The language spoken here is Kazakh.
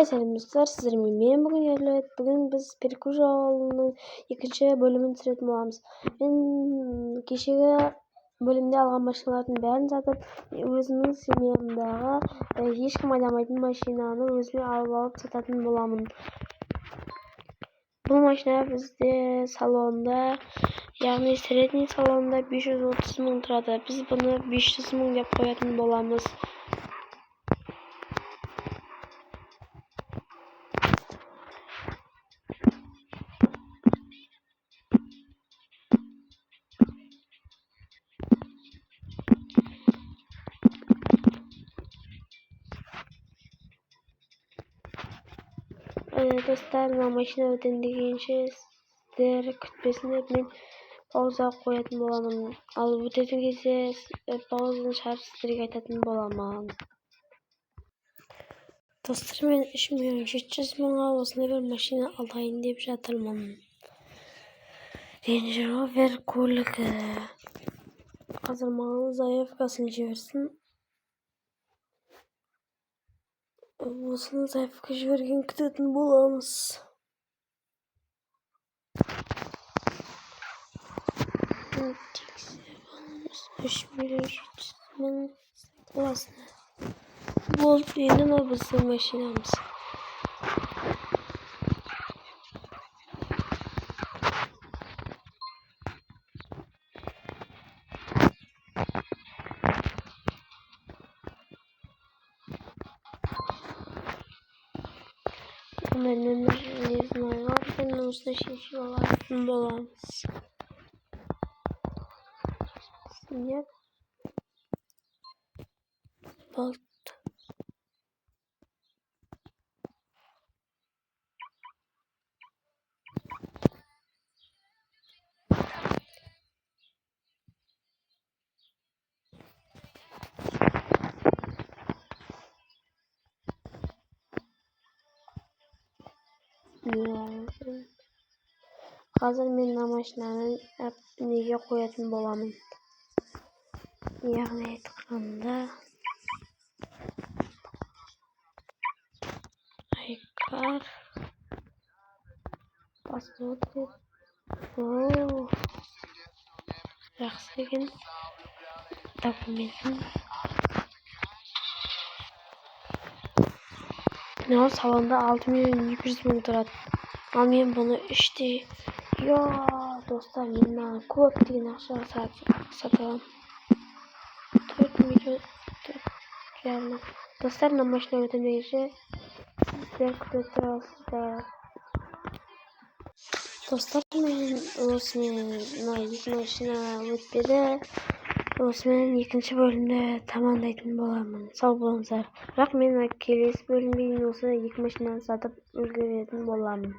Selamlar sizlerle. Men bugün Erlet. Bugün biz Perkujo'nun ikinci bölümünü süretme olamiz. Men kişiye bölümde algan maşinalardan bärini satıp özümün semyamdağı hiç kim aylamaydan maşinаны özüme alıp satатын bolamın. Bu maşina bizde salonda, yani sredniy salonda 530 ming turadi. Biz bunu 500 ming dep koyатын bolamız. Dostlar, maşina ödendiğince sizler kütmesini men pauza koyатын bolamın. Al ödedince pauzаны çağırıp sizlerge aytатын bolamın. Dostlar, men 3.700.000 osuna bir maşina alayın dep жатырмын. Range Rover kөлігі. Hazır mağazı заявкасын жіберсін. Осыны заявка жіберген күтетін боламыз. Тексеріп 3.700.000 классный. Болып енді біздің машинамыз. Ben ne знаю, ben нужно шешіп алатын боламыз. Снег. Болт. Hazır men машинаны неге koyатын bolamın. Яғни айтқанда Айкар посмотрит. Жақсы екен документін. Мынау салонда 6.200.000 тұрады. Ал мен бұны 3-те. Достар, мен маған көптеген ақшаға сатамын. 4 миллион. Достар, мына машина өтемегенше сіздер күтіп тұрасыздар. Dostlar, men osымен машина өтпеді. Осымен екінші бөлімде тамамдайтын боламын. Сау болыңыздар. Бірақ мен келесі бөлімде осы екі машинаны сатып үлгеретін боламын.